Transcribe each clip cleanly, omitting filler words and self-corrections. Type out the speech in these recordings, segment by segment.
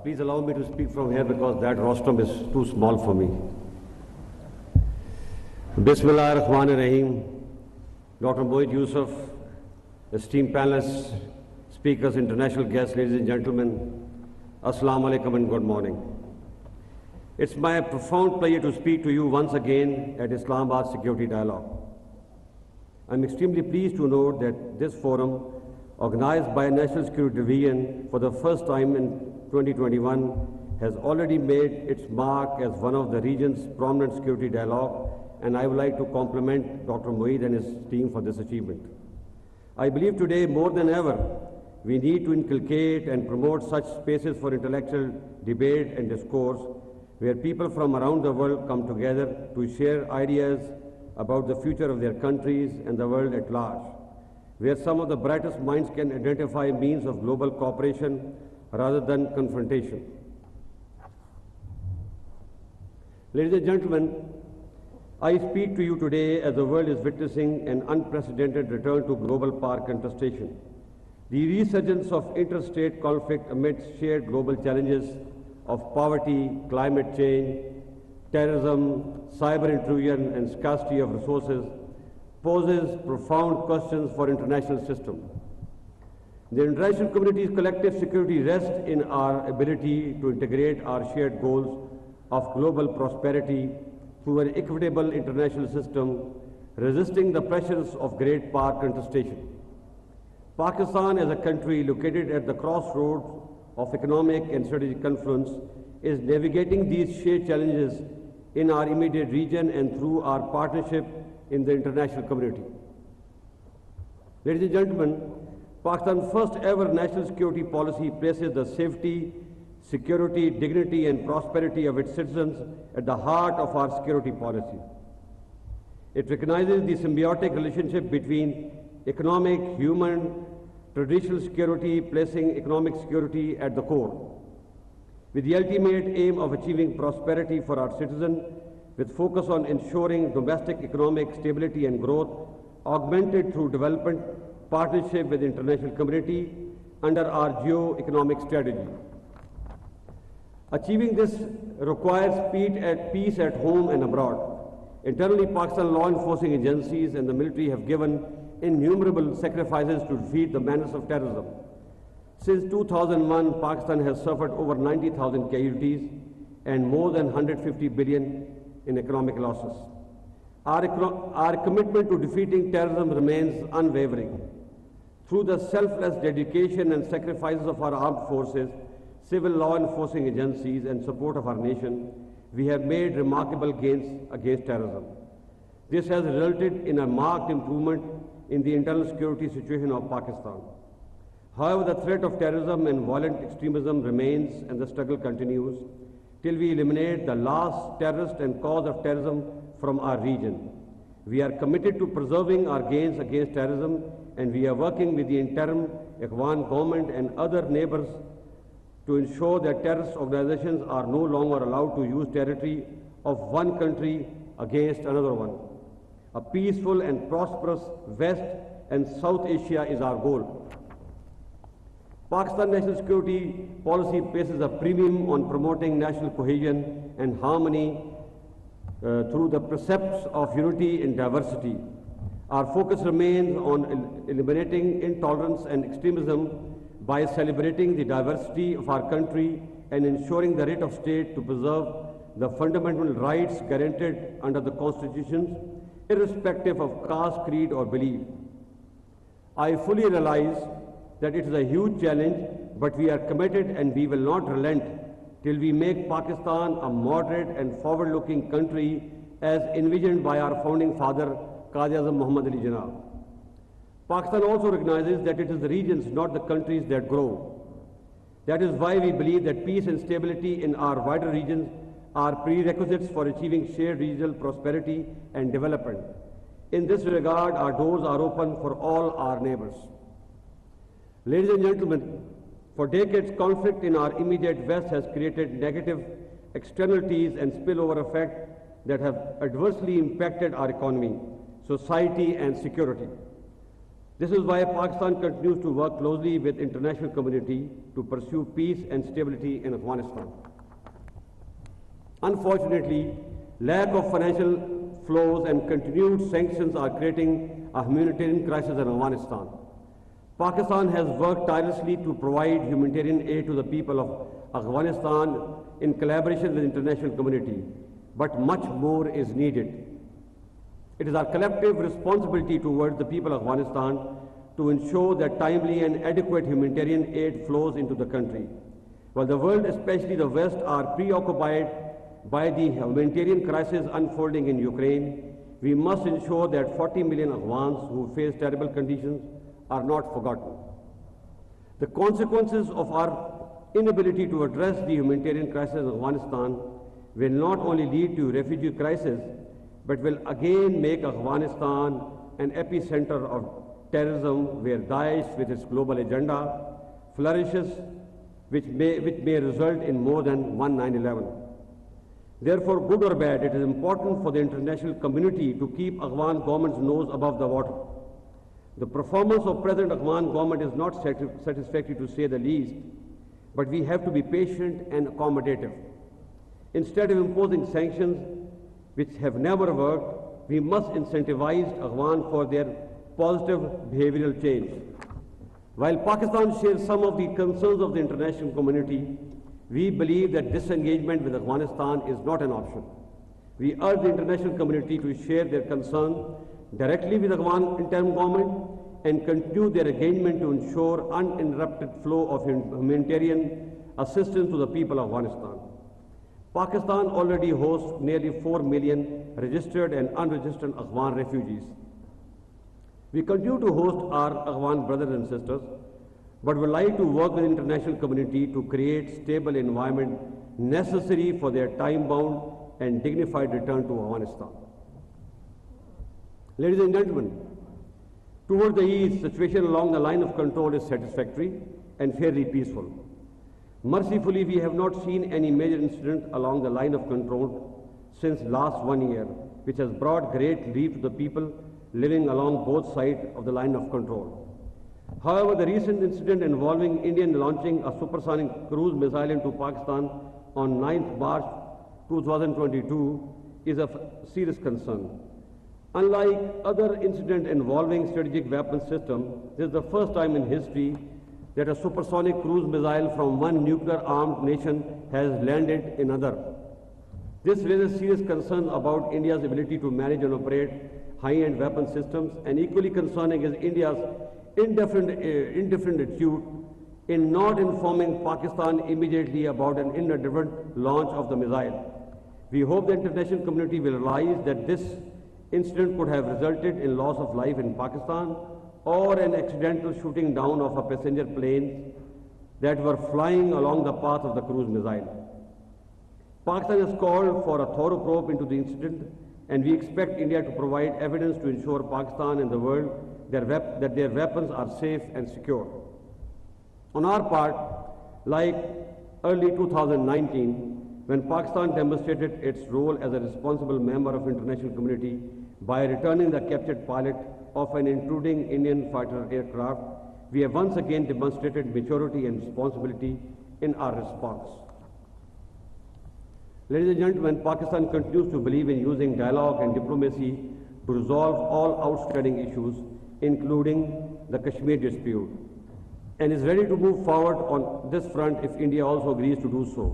Please allow me to speak from here because that rostrum is too small for me. Bismillah ar-Rahman ar-Rahim. Dr. Moeed Yusuf, esteemed panelists, speakers, international guests, ladies and gentlemen, Assalamu alaikum and good morning. It's my profound pleasure to speak to you once again at Islamabad Security Dialogue. I'm extremely pleased to note that this forum, organized by National Security Division for the first time in 2021, has already made its mark as one of the region's prominent security dialogue, and I would like to compliment Dr. Moeed and his team for this achievement. I believe today more than ever, we need to inculcate and promote such spaces for intellectual debate and discourse where people from around the world come together to share ideas about the future of their countries and the world at large, where some of the brightest minds can identify means of global cooperation rather than confrontation. Ladies and gentlemen, I speak to you today as the world is witnessing an unprecedented return to global power contestation. The resurgence of interstate conflict amidst shared global challenges of poverty, climate change, terrorism, cyber intrusion, and scarcity of resources poses profound questions for international system. The international community's collective security rests in our ability to integrate our shared goals of global prosperity through an equitable international system, resisting the pressures of great power contestation. Pakistan, as a country located at the crossroads of economic and strategic confluence, is navigating these shared challenges in our immediate region and through our partnership in the international community. Ladies and gentlemen, Pakistan's first ever national security policy places the safety, security, dignity and prosperity of its citizens at the heart of our security policy. It recognizes the symbiotic relationship between economic, human, traditional security, placing economic security at the core, with the ultimate aim of achieving prosperity for our citizens, with focus on ensuring domestic economic stability and growth, augmented through development partnership with the international community under our geo-economic strategy. Achieving this requires peace at home and abroad. Internally, Pakistan law enforcing agencies and the military have given innumerable sacrifices to defeat the menace of terrorism. Since 2001, Pakistan has suffered over 90,000 casualties and more than 150 billion in economic losses. Our commitment to defeating terrorism remains unwavering. Through the selfless dedication and sacrifices of our armed forces, civil law enforcing agencies and support of our nation, we have made remarkable gains against terrorism. This has resulted in a marked improvement in the internal security situation of Pakistan. However, the threat of terrorism and violent extremism remains and the struggle continues till we eliminate the last terrorist and cause of terrorism from our region. We are committed to preserving our gains against terrorism, and we are working with the interim Ikhwan government and other neighbors to ensure that terrorist organizations are no longer allowed to use territory of one country against another one. A peaceful and prosperous West and South Asia is our goal. Pakistan national security policy places a premium on promoting national cohesion and harmony through the precepts of unity in diversity. Our focus remains on eliminating intolerance and extremism by celebrating the diversity of our country and ensuring the right of state to preserve the fundamental rights guaranteed under the constitutions, irrespective of caste, creed or belief. I fully realize that it is a huge challenge, but we are committed and we will not relent till we make Pakistan a moderate and forward-looking country as envisioned by our founding father, Quaid-e-Azam Muhammad Ali Jinnah. Pakistan also recognizes that it is the regions, not the countries, that grow. That is why we believe that peace and stability in our wider regions are prerequisites for achieving shared regional prosperity and development. In this regard, our doors are open for all our neighbors. Ladies and gentlemen, for decades, conflict in our immediate West has created negative externalities and spillover effect that have adversely impacted our economy, society and security. This is why Pakistan continues to work closely with the international community to pursue peace and stability in Afghanistan. Unfortunately, lack of financial flows and continued sanctions are creating a humanitarian crisis in Afghanistan. Pakistan has worked tirelessly to provide humanitarian aid to the people of Afghanistan in collaboration with the international community, but much more is needed. It is our collective responsibility towards the people of Afghanistan to ensure that timely and adequate humanitarian aid flows into the country. While the world, especially the West, are preoccupied by the humanitarian crisis unfolding in Ukraine, we must ensure that 40 million Afghans who face terrible conditions are not forgotten. The consequences of our inability to address the humanitarian crisis in Afghanistan will not only lead to refugee crisis, but will again make Afghanistan an epicenter of terrorism where Daesh with its global agenda flourishes, which may result in more than one 9/11. Therefore, good or bad, it is important for the international community to keep Afghan government's nose above the water. The performance of present Afghan government is not satisfactory to say the least, but we have to be patient and accommodative. Instead of imposing sanctions which have never worked, we must incentivize Afghan for their positive behavioral change. While Pakistan shares some of the concerns of the international community, we believe that disengagement with Afghanistan is not an option. We urge the international community to share their concerns directly with the Afghan interim government and continue their engagement to ensure uninterrupted flow of humanitarian assistance to the people of Afghanistan. Pakistan already hosts nearly 4 million registered and unregistered Afghan refugees. We continue to host our Afghan brothers and sisters, but would like to work with the international community to create stable environment necessary for their time-bound and dignified return to Afghanistan. Ladies and gentlemen, towards the east, situation along the line of control is satisfactory and fairly peaceful. Mercifully, we have not seen any major incident along the line of control since last 1 year, which has brought great relief to the people living along both sides of the line of control. However, the recent incident involving Indian launching a supersonic cruise missile into Pakistan on 9th March 2022 is of serious concern. Unlike other incidents involving strategic weapon system, this is the first time in history that a supersonic cruise missile from one nuclear-armed nation has landed in another. This raises serious concerns about India's ability to manage and operate high-end weapon systems, and equally concerning is India's indifferent attitude in not informing Pakistan immediately about an inadvertent launch of the missile. We hope the international community will realize that this incident could have resulted in loss of life in Pakistan or an accidental shooting down of a passenger plane that were flying along the path of the cruise missile. Pakistan has called for a thorough probe into the incident, and we expect India to provide evidence to ensure Pakistan and the world that their weapons are safe and secure. On our part, like early 2019, when Pakistan demonstrated its role as a responsible member of international community by returning the captured pilot of an intruding Indian fighter aircraft, we have once again demonstrated maturity and responsibility in our response. Ladies and gentlemen, Pakistan continues to believe in using dialogue and diplomacy to resolve all outstanding issues, including the Kashmir dispute, and is ready to move forward on this front if India also agrees to do so.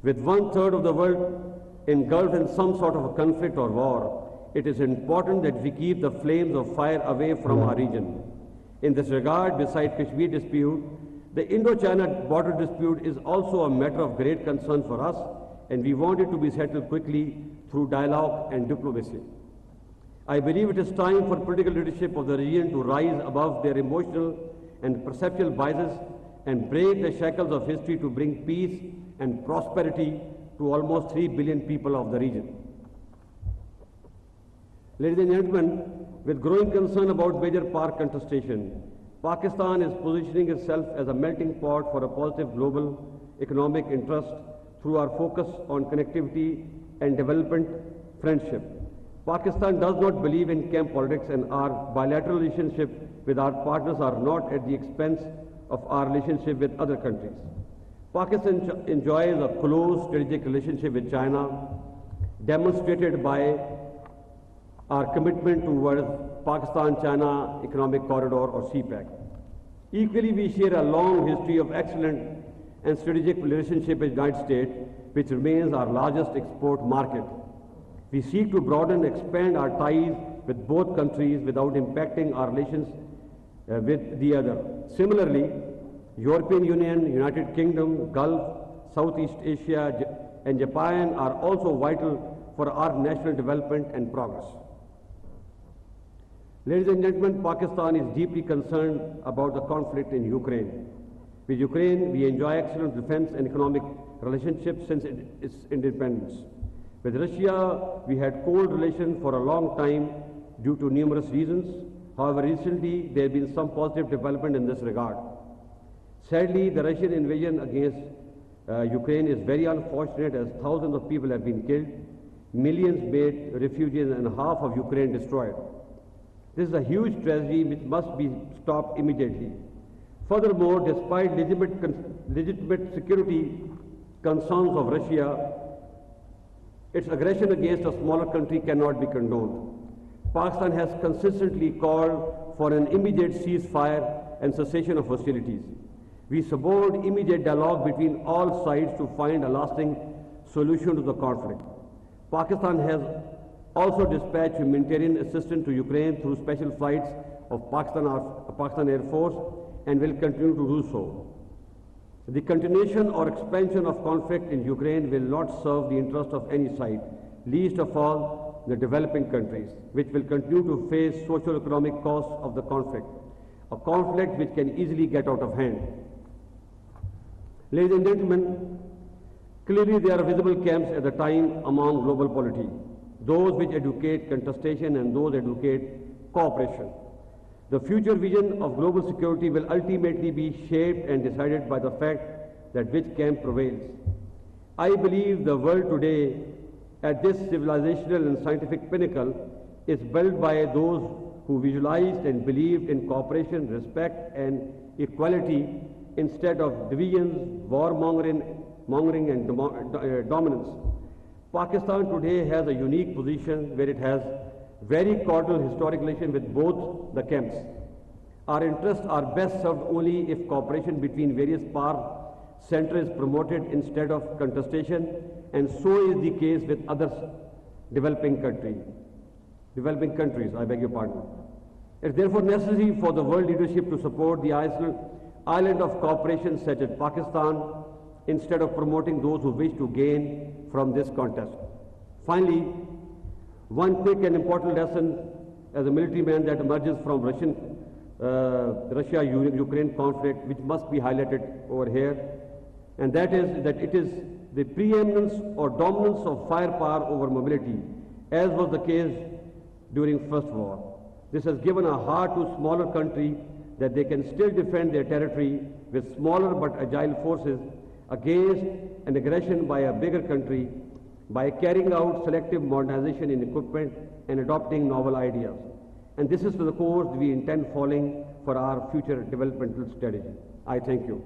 With 1/3 of the world engulfed in some sort of a conflict or war, it is important that we keep the flames of fire away from our region. In this regard, besides Kashmir dispute, the Indo-China border dispute is also a matter of great concern for us, and we want it to be settled quickly through dialogue and diplomacy. I believe it is time for political leadership of the region to rise above their emotional and perceptual biases and break the shackles of history to bring peace and prosperity to almost 3 billion people of the region. Ladies and gentlemen, with growing concern about major power contestation, Pakistan is positioning itself as a melting pot for a positive global economic interest through our focus on connectivity and development friendship. Pakistan does not believe in camp politics, and our bilateral relationship with our partners are not at the expense of our relationship with other countries. Pakistan enjoys a close strategic relationship with China, demonstrated by our commitment towards Pakistan-China Economic Corridor or CPEC. Equally, we share a long history of excellent and strategic relationship with the United States, which remains our largest export market. We seek to broaden and expand our ties with both countries without impacting our relations with the other. Similarly, European Union, United Kingdom, Gulf, Southeast Asia, and Japan are also vital for our national development and progress. Ladies and gentlemen, Pakistan is deeply concerned about the conflict in Ukraine. With Ukraine, we enjoy excellent defense and economic relationships since its independence. With Russia, we had cold relations for a long time due to numerous reasons. However, recently there have been some positive development in this regard. Sadly, the Russian invasion against Ukraine is very unfortunate, as thousands of people have been killed, millions made refugees, and half of Ukraine destroyed. This is a huge tragedy which must be stopped immediately. Furthermore, despite legitimate security concerns of Russia, its aggression against a smaller country cannot be condoned. Pakistan has consistently called for an immediate ceasefire and cessation of hostilities. We support immediate dialogue between all sides to find a lasting solution to the conflict. Pakistan has also dispatched humanitarian assistance to Ukraine through special flights of Pakistan Air Force and will continue to do so. The continuation or expansion of conflict in Ukraine will not serve the interest of any side, least of all the developing countries, which will continue to face socio-economic costs of the conflict, a conflict which can easily get out of hand. Ladies and gentlemen, clearly there are visible camps at the time among global polity, those which advocate contestation and those advocate cooperation. The future vision of global security will ultimately be shaped and decided by the fact that which camp prevails. I believe the world today, at this civilizational and scientific pinnacle, is built by those who visualized and believed in cooperation, respect, and equality instead of divisions, warmongering, and dominance. Pakistan today has a unique position where it has very cordial historic relation with both the camps. Our interests are best served only if cooperation between various power centers is promoted instead of contestation, and so is the case with other developing countries. It's therefore necessary for the world leadership to support the island of cooperation such as Pakistan instead of promoting those who wish to gain from this contest. Finally, one quick and important lesson as a military man that emerges from Russia-Ukraine conflict, which must be highlighted over here, and that is that it is the preeminence or dominance of firepower over mobility, as was the case during First War. This has given a heart to smaller countries that they can still defend their territory with smaller but agile forces against an aggression by a bigger country, by carrying out selective modernization in equipment and adopting novel ideas. And this is the course we intend following for our future developmental strategy. I thank you.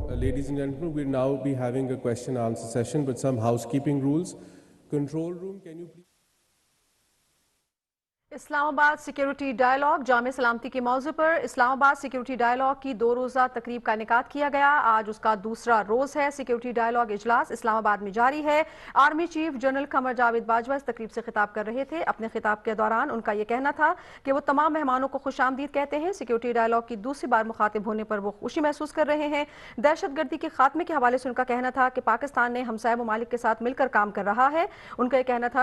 Ladies and gentlemen, we'll now be having a question and answer session with some housekeeping rules. Control room, can you please? Islamabad security dialogue जामे सलामती के मौजू पर Islamabad security dialogue की 2 रोज़ा तकरीब का इनेकाद किया गया। आज उसका दूसरा रोज़ है। सिक्योरिटी डायलॉग इजलास इस्लामाबाद में जारी है। Army chief general Qamar Javed Bajwa इस तकरीब से खिताब कर रहे थे। अपने खिताब के दौरान उनका यह कहना था कि वो तमाम मेहमानों को खुशामदीद कहते हैं। सिक्योरिटी डायलॉग की दूसरी बार मुखातिब होने पर वो खुशी महसूस कर रहे हैं। दहशतगर्दी के खात्मे के हवाले से उनका कहना था कि पाकिस्तान ने हमसाया ममालिक के साथ मिलकर काम कर रहा है। उनका यह कहना था